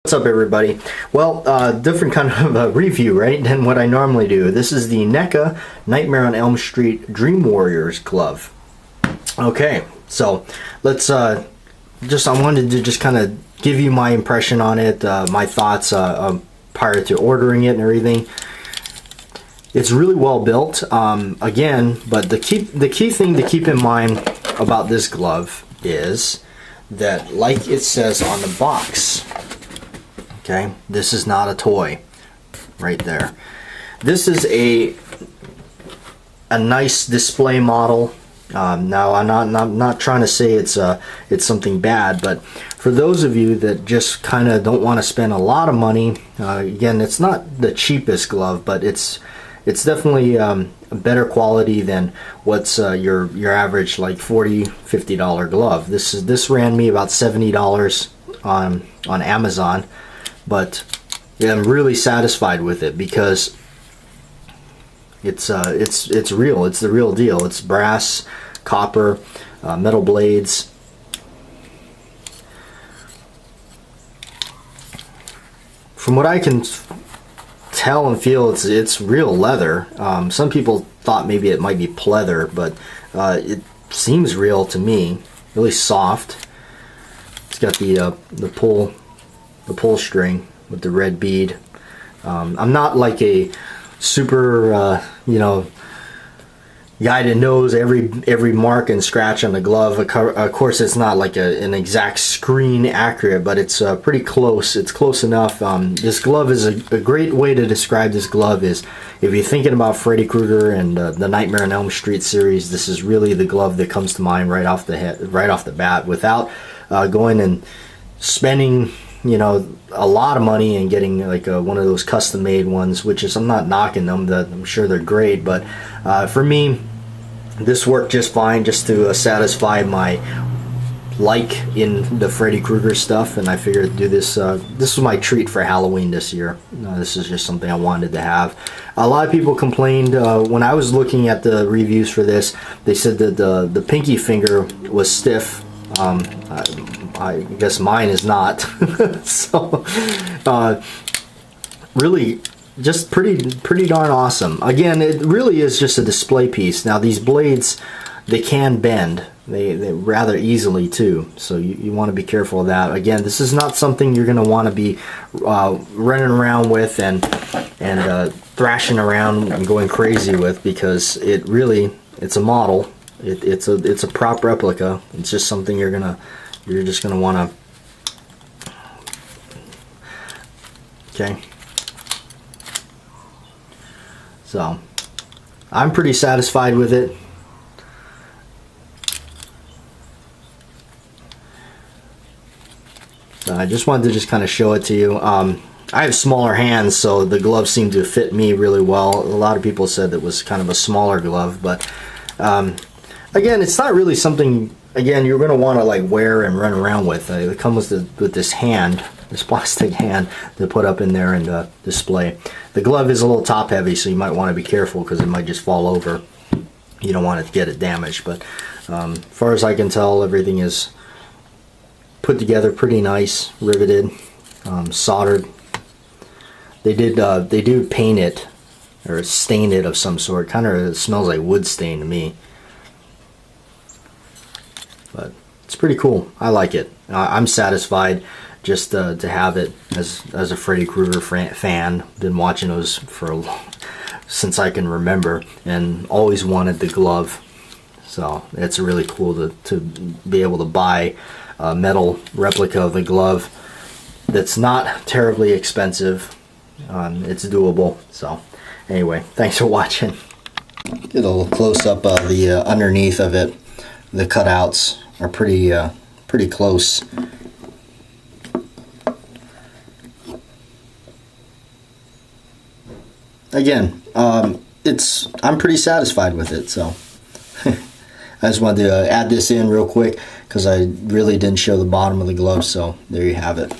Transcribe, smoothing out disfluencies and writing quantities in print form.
What's up, everybody? Well, different kind of a review, right, than what I normally do. This is the NECA Nightmare on Elm Street Dream Warriors glove. Okay, so let's I wanted to just kind of give you my impression on it, my thoughts prior to ordering it and everything. It's really well built, again, but the key thing to keep in mind about this glove is that, like it says on the box, okay, this is not a toy right there. This is a nice display model. Now I'm not trying to say it's something bad, but for those of you that just kind of don't want to spend a lot of money, again, it's not the cheapest glove, but it's definitely a better quality than what's your average like $40–50 glove. This ran me about $70 on Amazon, but yeah, I'm really satisfied with it because it's real. It's the real deal. It's brass, copper, metal blades. From what I can tell and feel, it's real leather. Some people thought maybe it might be pleather, but it seems real to me. Really soft. It's got the pull string with the red bead. I'm not like a super guy that knows every mark and scratch on the glove. Of course, it's not like an exact screen accurate, but it's pretty close. It's close enough. This glove is a great way to describe this glove is if you're thinking about Freddy Krueger and the Nightmare on Elm Street series, this is really the glove that comes to mind right off the bat, without going and spending a lot of money and getting like one of those custom made ones, which is, I'm not knocking them, that I'm sure they're great, but for me this worked just fine, just to satisfy my like in the Freddy Krueger stuff, and I figured to do this. This was my treat for Halloween this year. This is just something I wanted to have. A lot of people complained when I was looking at the reviews for this. They said that the pinky finger was stiff. I guess mine is not. So really just pretty darn awesome. Again, it really is just a display piece. Now these blades, they can bend, they rather easily too, so you want to be careful of that. Again, this is not something you're going to want to be running around with and thrashing around and going crazy with, because it's a model. It's a prop replica. It's just something you're just gonna want to. Okay. So I'm pretty satisfied with it. So I just wanted to just kind of show it to you. I have smaller hands, so the glove seemed to fit me really well. A lot of people said it was kind of a smaller glove, but again, it's not really something, again, you're going to want to like wear and run around with. It comes with this hand, this plastic hand to put up in there and display. The glove is a little top heavy, so you might want to be careful because it might just fall over. You don't want to get it damaged, but as far as I can tell, everything is put together pretty nice, riveted, soldered. They do paint it or stain it of some sort. Kind of smells like wood stain to me. But it's pretty cool. I like it. I'm satisfied just to have it as a Freddy Krueger fan. Been watching those since I can remember, and always wanted the glove. So it's really cool to be able to buy a metal replica of the glove that's not terribly expensive. It's doable. So anyway, thanks for watching. Get a little close up of the underneath of it. The cutouts are pretty close. Again, I'm pretty satisfied with it, so I just wanted to add this in real quick because I really didn't show the bottom of the glove, so there you have it.